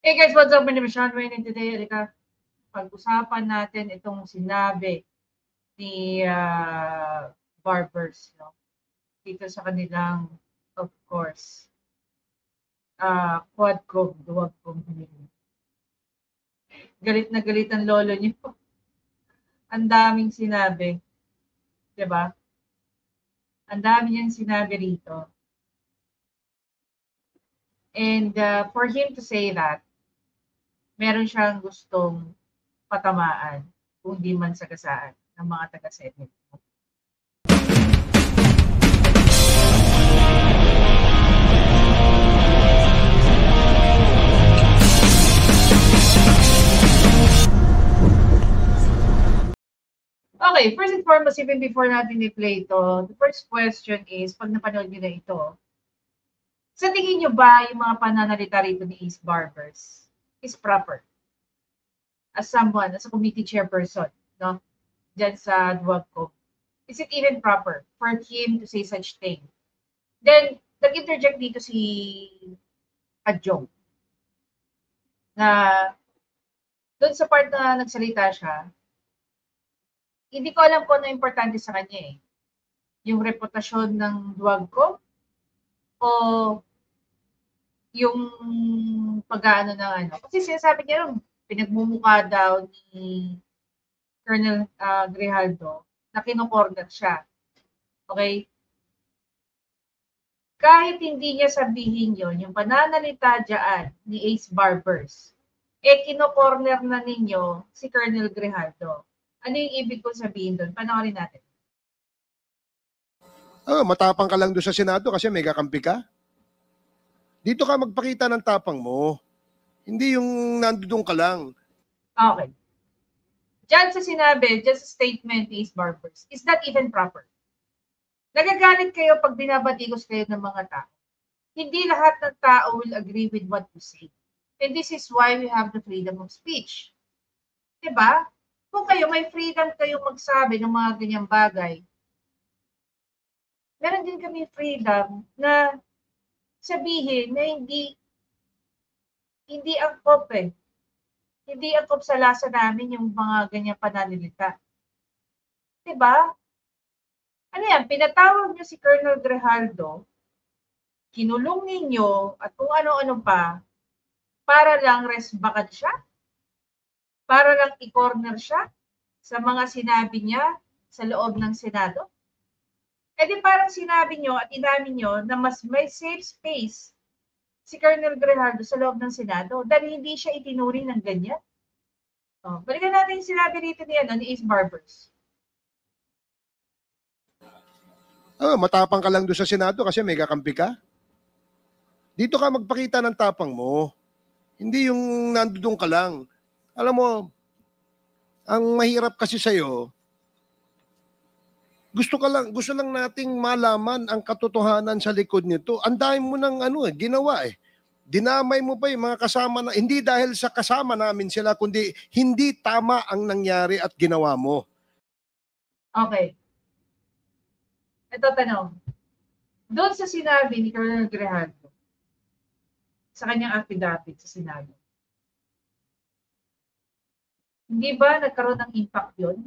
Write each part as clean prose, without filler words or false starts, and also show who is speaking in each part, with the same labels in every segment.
Speaker 1: Hey guys, what's up? My name is Sean Wayne and today, pag-usapan natin itong sinabi ni Barbers, no? Dito sa kanilang, of course, quadcom, duwagcom. Galit na galit ang lolo niyo. Ang daming sinabi. Diba? Ang dami niyang sinabi rito. And for him to say that, meron siyang gustong patamaan kung di man sagasaan ng mga taga-Senate. Okay, first and foremost, even before natin i-play ito, the first question is, pag napanood nyo na ito, sa tingin nyo ba yung mga pananalita rito ni Ace Barbers is proper? As someone, as a committee chairperson, no? Diyan sa Duwagcom. Is it even proper for him to say such thing? Then, nag-interject dito si Adjong na doon sa part na nagsalita siya, hindi ko alam kung ano importante sa kanya eh. Yung reputasyon ng Duwagcom o yung pag-aano ng ano. Kasi sinasabi niya rin, pinagmumukha daw ni Colonel Grijaldo na kinokorner siya. Okay? Kahit hindi niya sabihin yon, yung pananalita dyan ni Ace Barbers, kinokorner na ninyo si Colonel Grijaldo. Ano yung ibig ko sabihin doon? Panoorin natin.
Speaker 2: Matapang ka lang doon sa Senado kasi may kakampi ka. Dito ka magpakita ng tapang mo. Hindi yung nandoon ka lang.
Speaker 1: Okay. Diyan sa sinabi, dyan sa statement ni Ace Barbers, is that even proper? Nagagalit kayo pag binabatikos kayo ng mga tao. Hindi lahat ng tao will agree with what you say. And this is why we have the freedom of speech. Diba? Kung kayo, may freedom kayong magsabi ng mga ganyang bagay. Meron din kami freedom na sabihin na hindi angkop eh. Hindi angkop sa lasa namin yung mga ganyang pananalita. Diba? Ano yan, pinatawag niyo si Colonel Grijaldo, kinulong ninyo at kung ano-ano pa, para lang resbakan siya? Para lang i-corner siya sa mga sinabi niya sa loob ng Senado? E di parang sinabi niyo at inamin niyo na mas may safe space si Colonel Grijaldo sa loob ng Senado dahil hindi siya itinuri ng ganyan. Balikan natin yung sinabi rito ni Ace Barbers.
Speaker 2: Matapang ka lang doon sa Senado kasi may kakampi ka. Dito ka magpakita ng tapang mo. Hindi yung nandoon ka lang. Alam mo, ang mahirap kasi sa'yo, gusto lang nating malaman ang katotohanan sa likod nito. Ang dami mo ng ginawa eh. Dinamay mo pa yung mga kasama na, hindi dahil sa kasama namin sila, kundi hindi tama ang nangyari at ginawa mo.
Speaker 1: Okay. Ito tanong. Doon sa sinabi ni Colonel Grijaldo, sa kanyang affidavit sa Senado, hindi ba nagkaroon ng impact yun?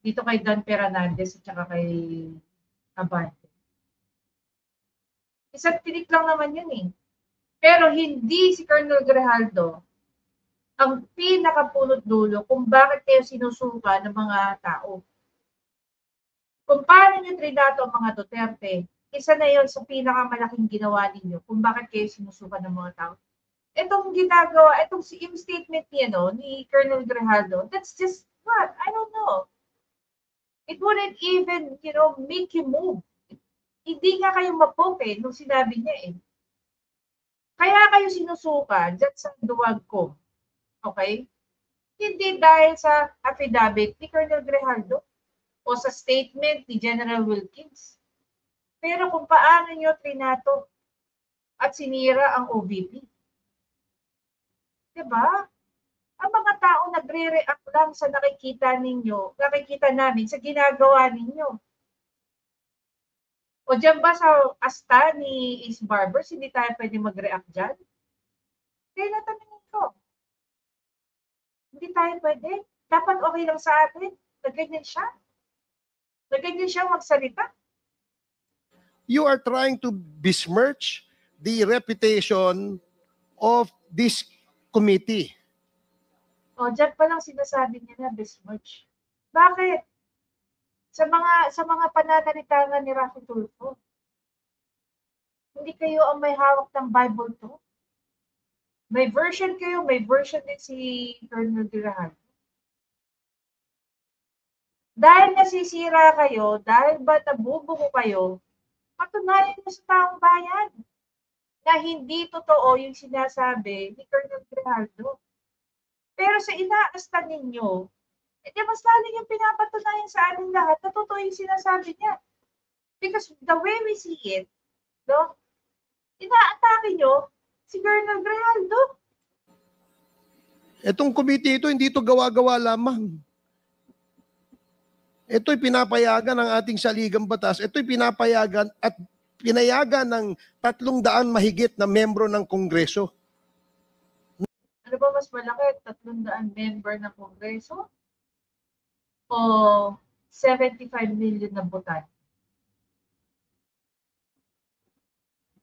Speaker 1: Dito kay Dan Fernandez at saka kay Abante. Isang tinik lang naman yun eh. Pero hindi si Colonel Grijaldo ang pinakapulot dulo kung bakit kayo sinusuka ng mga tao. Kung paano nyo trinato ang mga Duterte, isa na yon sa pinakamalaking ginawa ninyo kung bakit kayo sinusuka ng mga tao. Itong ginagawa, yung statement niya, ni Colonel Grijaldo, that's just what? I don't know. It wouldn't even, make you move. Hindi nga kayo mapoke nung sinabi niya eh. Kaya kayo sinusuka dyan sa Duwagcom. Okay? Hindi dahil sa affidavit ni Colonel Grijaldo o sa statement ni General Wilkins. Pero kung paano nyo trinato at sinira ang OVP. Diba? Ang mga tao nagre-react lang sa nakikita namin sa ginagawa ninyo. O dyan ba sa asta ni Ace Barbers, hindi tayo pwede mag-react dyan? Kaya natanungin ko, hindi tayo pwede. Dapat okay lang sa atin. Naganyan siya. Naganyan siya magsalita.
Speaker 2: You are trying to besmirch the reputation of this committee.
Speaker 1: O, dyan pa lang sinasabi niya na besmirch. Bakit? Sa mga pananalita nga ni Rafi Tulfo, hindi kayo ang may hawak ng Bible to. May version kayo, may version din si Colonel Grajal. Dahil nasisira kayo, dahil ba nabubugo kayo, patunayan mo sa taong bayan na hindi totoo yung sinasabi ni Colonel Grijaldo. Pero sa inaastan ninyo, mas lalo yung pinapatunayan sa ating lahat na totoo yung sinasabi niya. Because the way we see it, no, inaatake nyo si Colonel Grijaldo.
Speaker 2: Itong committee ito, hindi ito gawa-gawa lamang. Ito'y pinapayagan ng ating saligang batas. Ito'y pinapayagan at pinayagan ng 300 mahigit na membro ng Kongreso.
Speaker 1: Ano ba mas malaki? 300 member ng Kongreso? O 75 million na botante?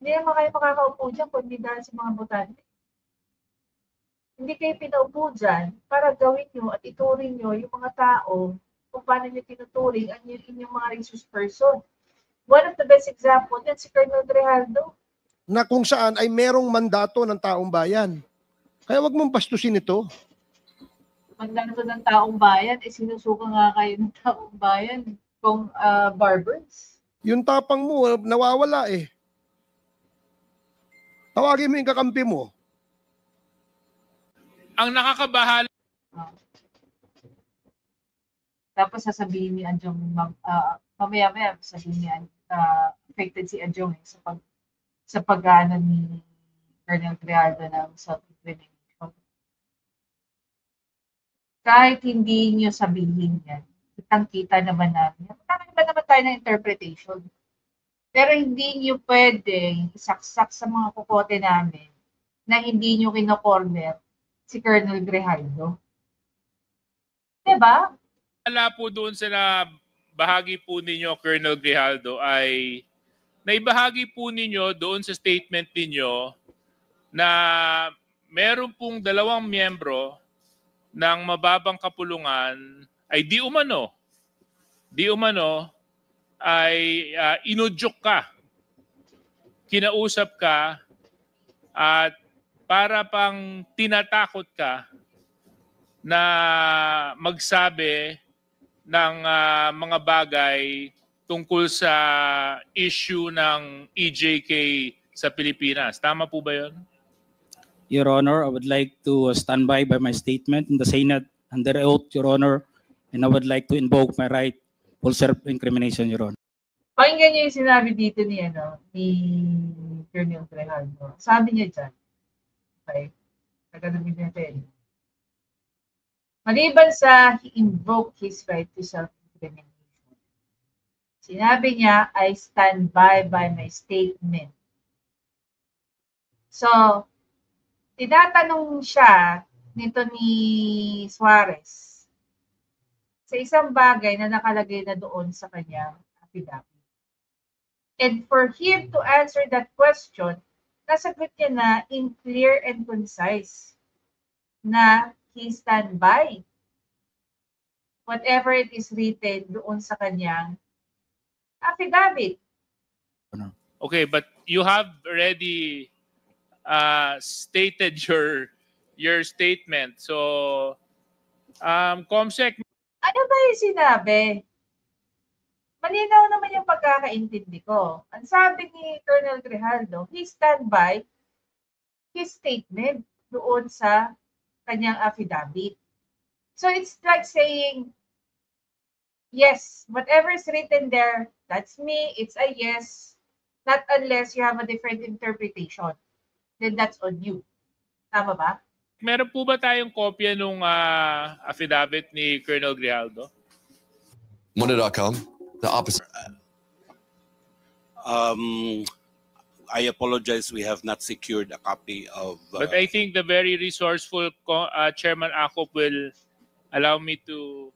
Speaker 1: Hindi naman kayo makakaupo dyan kundi dahil sa mga botante. Hindi kayo pinaupo dyan para gawin nyo at ituring nyo yung mga tao kung paano nyo tinuturing ang inyong mga resource person. One of the best example yan si Colonel Grijaldo.
Speaker 2: Na kung saan ay merong mandato ng taong bayan. Kaya wag mong bastusin ito.
Speaker 1: Mandato ng taong bayan, sinusuka nga kayo ng taong bayan kung barbers.
Speaker 2: Yung tapang mo, nawawala eh. Tawagin mo yung kakampi mo.
Speaker 3: Ang nakakabahala.
Speaker 1: Tapos sasabihin ni Anjong, mamaya-maya sasabihin ni affected si Anjong sa pag-ano ni Colonel Grijaldo ng self-incrimination. Kahit hindi nyo sabihin yan, kitang-kita naman namin. Magkakaroon ba naman tayo ng interpretation? Pero hindi nyo pwede isaksak sa mga kukote namin na hindi nyo kino-corner si Colonel Grijaldo. Diba?
Speaker 3: Wala po doon sa bahagi po ninyo, Colonel Grijaldo, ay naibahagi po ninyo doon sa statement ninyo na meron pong 2 miyembro ng mababang kapulungan ay di umano ay inudyok ka, kinausap ka, at para pang tinatakot ka na magsabi ng mga bagay tungkol sa issue ng EJK sa Pilipinas. Tama po ba yun?
Speaker 4: Your Honor, I would like to stand by my statement in the Senate under oath, Your Honor, and I would like to invoke my right for self-incrimination, Your Honor.
Speaker 1: Pakinggan niyo yung sinabi dito ni Colonel Grijaldo. Sabi niya dyan, okay, nagkadamig natin. Maliban sa he invoked his right to self-incrimination, sinabi niya, I stand by my statement. So, tinatanong siya nito ni Suarez sa isang bagay na nakalagay na doon sa kanyang affidavit. And for him to answer that question, nasagot niya na in clear and concise na he stand by whatever it is written doon sa kanyang affidavit.
Speaker 3: Okay, but you have already stated your statement. So, Comsec.
Speaker 1: Ano ba yung sinabi? Malinaw naman yung pagkakaintindi ko. Ang sabi ni Colonel Grijaldo, he stand by his statement doon sa kanyang affidavit. So it's like saying, yes, whatever is written there, that's me, it's a yes. Not unless you have a different interpretation. Then that's on you. Tama ba?
Speaker 3: Meron po ba tayong kopya nung affidavit ni Colonel Grijaldo?
Speaker 5: Monday.com, the opposite. I apologize, we have not secured a copy of.
Speaker 3: But I think the very resourceful Chairman Akop will allow me to.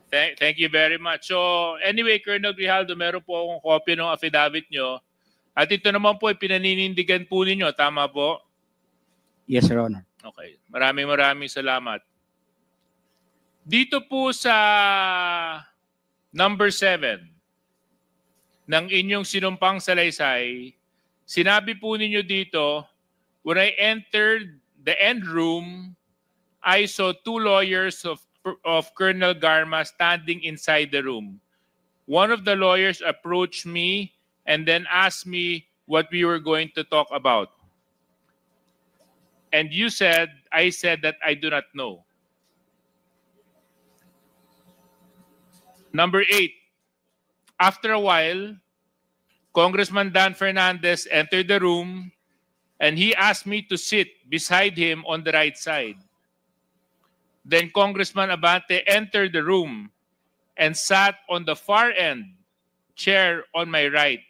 Speaker 3: Thank you very much. So anyway, Colonel Grijaldo, meron po akong copy ng affidavit nyo. At ito naman po ay pinaninindigan po ninyo. Tama po?
Speaker 4: Yes, Your Honor.
Speaker 3: Okay. Maraming salamat. Dito po sa number 7 ng inyong sinumpang salaysay, sinabi po ninyo dito, when I entered the end room, I saw 2 lawyers of Colonel Garma standing inside the room. One of the lawyers approached me and then asked me what we were going to talk about. And I said that I do not know. Number 8, after a while, Congressman Dan Fernandez entered the room and he asked me to sit beside him on the right side. Then Congressman Abante entered the room and sat on the far end chair on my right.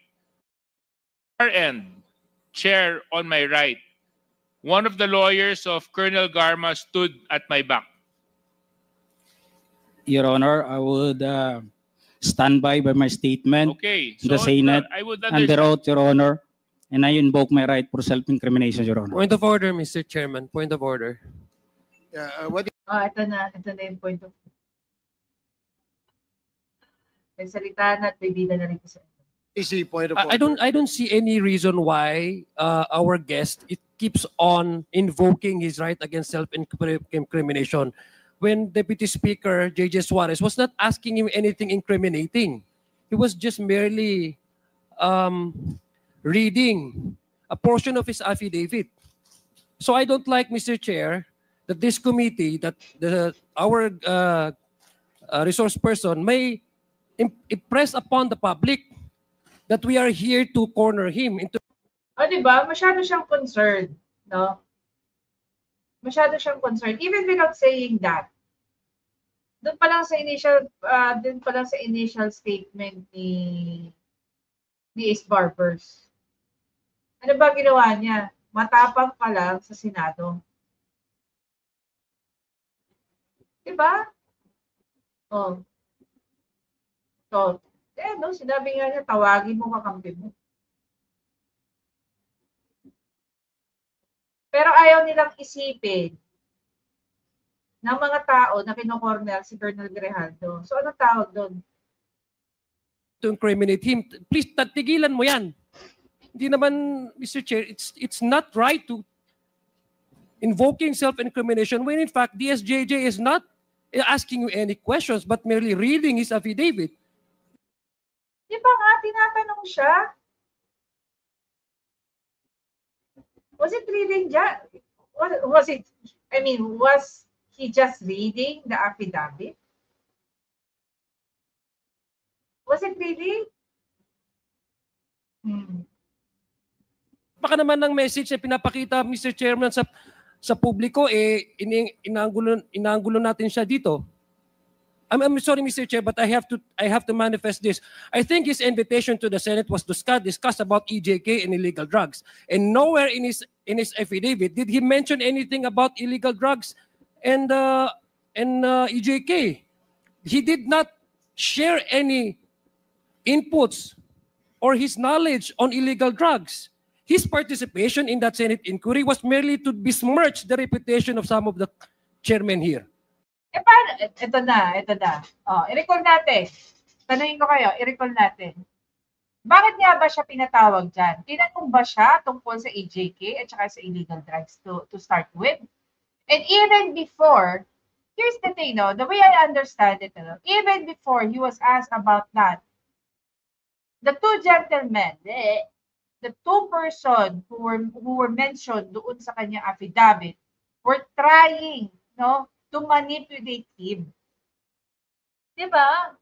Speaker 3: Far end chair on my right. One of the lawyers of Colonel Garma stood at my back.
Speaker 4: Your Honor, I would stand by my statement.
Speaker 3: Okay.
Speaker 4: The Senate
Speaker 3: I would
Speaker 4: under
Speaker 3: understand.
Speaker 4: oath, Your Honor, and I invoke my right for self-incrimination, Your Honor.
Speaker 6: Point of order, Mr. Chairman. Point of order.
Speaker 2: What
Speaker 1: Ito na yung point of may salita na at may bida na rin sa
Speaker 2: is the point of
Speaker 6: I
Speaker 2: order?
Speaker 6: don't see any reason why our guest keeps on invoking his right against self-incrimination when Deputy Speaker J.J. Suarez was not asking him anything incriminating. He was just merely reading a portion of his affidavit. So I don't like, Mr. Chair, that this committee, that our resource person may impress upon the public that we are here to corner him into.
Speaker 1: di ba? Masyado siyang concerned, no? Masyado siyang concerned, even without saying that. Doon pa lang sa initial statement ni Ace Barbers. Ano ba ginawa niya? Matapang pa lang sa Senado. Diba? Oh. So, no, sinabi nga niya, tawagin mo kakampi mo. Pero ayaw nilang isipin ng mga tao na kinokornel si Colonel Grijaldo. So, anong tawag doon?
Speaker 6: To incriminate him. Please, tigilan mo yan. Hindi naman, Mr. Chair, it's not right to invoking self-incrimination when in fact DSJJ is not asking you any questions but merely reading his affidavit.
Speaker 1: Di ba nga, tinatanong siya? Was it reading was he just reading the affidavit? Was it reading?
Speaker 6: Baka naman ng message na pinapakita, Mr. Chairman, sa publiko, inaanggulo natin siya dito. I'm sorry, Mr. Chair, but I have to manifest this. I think his invitation to the Senate was to discuss about EJK and illegal drugs. And nowhere in his affidavit did he mention anything about illegal drugs and EJK. He did not share any inputs or his knowledge on illegal drugs. His participation in that Senate inquiry was merely to besmirch the reputation of some of the chairmen here.
Speaker 1: Paano? Ito na. I-recall natin. Tanungin ko kayo, i-recall natin. Bakit nga ba siya pinatawag dyan? Tinanong ba siya tungkol sa EJK at saka sa illegal drugs to start with? And even before, here's the thing, no? The way I understand it, no? Even before he was asked about that, the two gentlemen, the two person who were mentioned doon sa kanyang affidavit were trying, no, to manipulate him. Diba?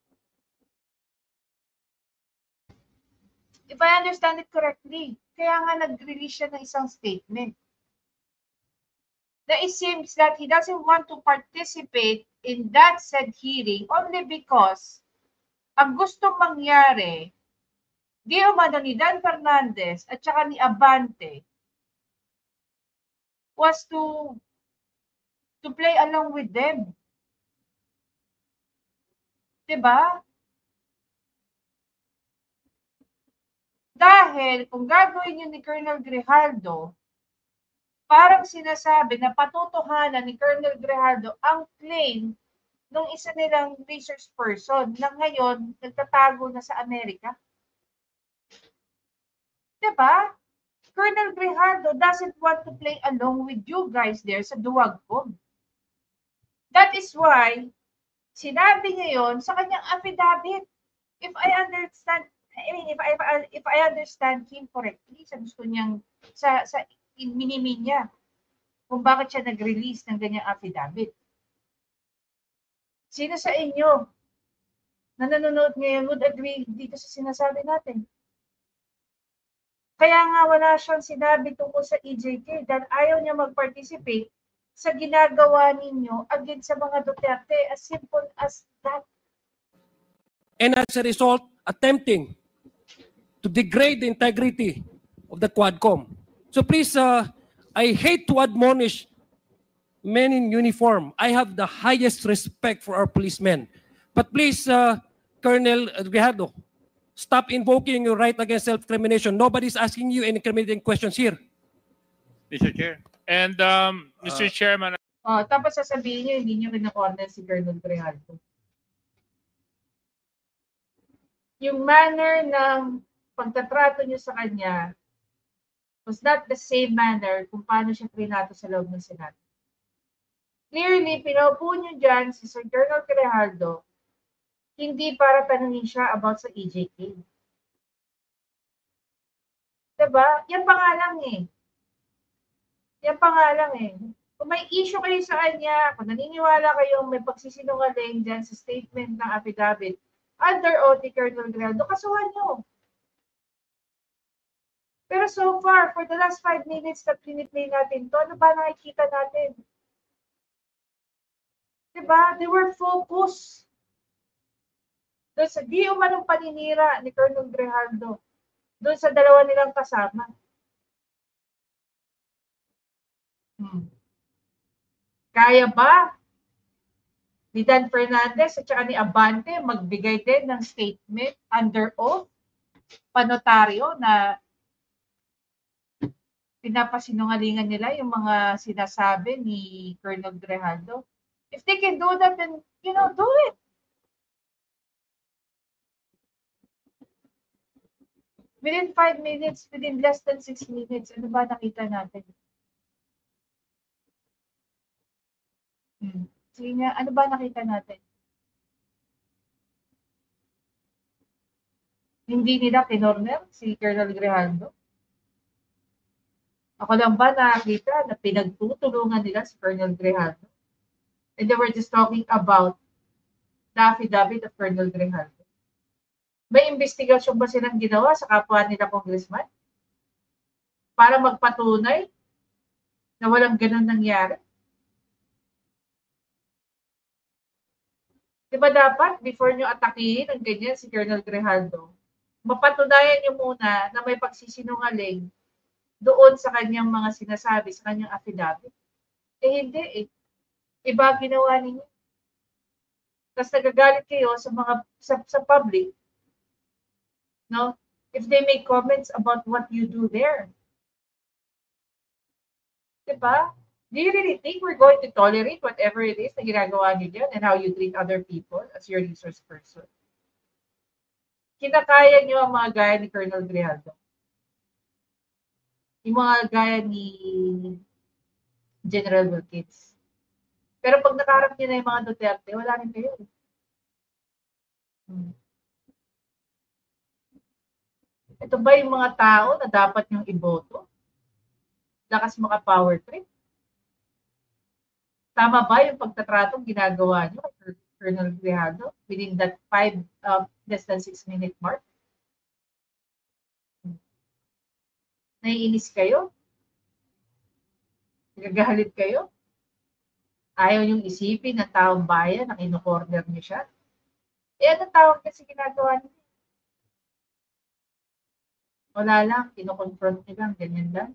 Speaker 1: If I understand it correctly, kaya nga nag-release siya ng isang statement. That it seems that he doesn't want to participate in that said hearing only because ang gustong mangyari, di umano ni Dan Fernandez at saka ni Abante was to play along with them. Diba? Dahil kung gagawin yun ni Colonel Grijaldo, parang sinasabi na patutuhanan ni Colonel Grijaldo ang claim ng isa nilang research person na ngayon nagtatago na sa Amerika. Diba? Colonel Grijaldo doesn't want to play along with you guys there sa Duwagpong. That is why sinabi niya yon sa kanyang affidavit. If I understand him correctly, sa gusto niyang sa minimin niya kung bakit siya nag-release ng ganyang affidavit. Sino sa inyo na nanonood ngayon would agree dito sa sinasabi natin? Kaya nga wala siyang sinabi tungkol sa EJK dahil ayaw niya mag-participate sa ginagawa ninyo against sa mga Duterte. As simple as that.
Speaker 6: And as a result, attempting to degrade the integrity of the Quadcom. So please, I hate to admonish men in uniform. I have the highest respect for our policemen. But please, Colonel Grijaldo, stop invoking your right against self-incrimination. Nobody's asking you any incriminating questions here.
Speaker 3: Mr. Chair. And Mr. Chairman,
Speaker 1: Tapos sasabihin niyo, hindi niyo kinakorner si Colonel Grijaldo. Yung manner ng pagtatrato niyo sa kanya was not the same manner kung paano siya trinato sa loob ng Senado. Clearly, pinaupo niyo dyan si Sir Colonel Grijaldo hindi para tanungin siya about sa EJK. Diba? Yan pa nga lang eh. Yan pa nga lang eh. Kung may issue kayo sa kanya, kung naniniwala kayong may pagsisinungaling dyan sa statement ng affidavit, under oath ni Colonel Grijaldo, kasuhan nyo. Pero so far, for the last 5 minutes na piniplay natin to, ano ba nakikita natin? Diba? They were focused. Doon sa di umanong paninira ni Colonel Grijaldo. Doon sa dalawa nilang kasama. Kaya ba ni Dan Fernandez at saka ni Abante magbigay din ng statement under oath, panotaryo na pinapasinungalingan nila yung mga sinasabi ni Colonel Grijaldo? If they can do that, then, do it. Within 5 minutes, within less than 6 minutes, ano ba nakita natin? Sige nga, ano ba nakita natin? Hindi nila kinorner si Colonel Grijaldo? Ako lang ba nakita na pinagtutulungan nila si Colonel Grijaldo? And they were just talking about the affidavit of Colonel Grijaldo. May investigasyon ba silang ginawa sa kapwa nila congressman? Para magpatunay na walang ganun nangyari? Diba dapat, before nyo atakihin ang ganyan si Colonel Grijaldo, mapatunayan nyo muna na may pagsisinungaling doon sa kanyang mga sinasabi, sa kanyang affidavit? Hindi eh. Iba ginawa ninyo. Tapos nagagalit kayo sa mga sa public, no? If they make comments about what you do there. Diba? Do you really think we're going to tolerate whatever it is na ginagawa niyo dyan and how you treat other people as your resource person? Kinakaya niyo ang mga gaya ni Colonel Grijaldo. Yung mga gaya ni General Wilkins. Pero pag nakaharap niyo na yung mga Duterte, wala rin kayo. Ito ba yung mga tao na dapat niyong iboto? Lakas maka-power trip? Tama ba yung pagtatratong ginagawa niyo kay Colonel Grijaldo within that less than 6 minute mark? Naiinis kayo? Nagagalit kayo? Ayaw niyong isipin ng taong bayan na kino-corner niyo siya? Eh, anong tawag kasi ginagawa niyo? Wala lang, kinoconfront niyo lang, ganyan lang.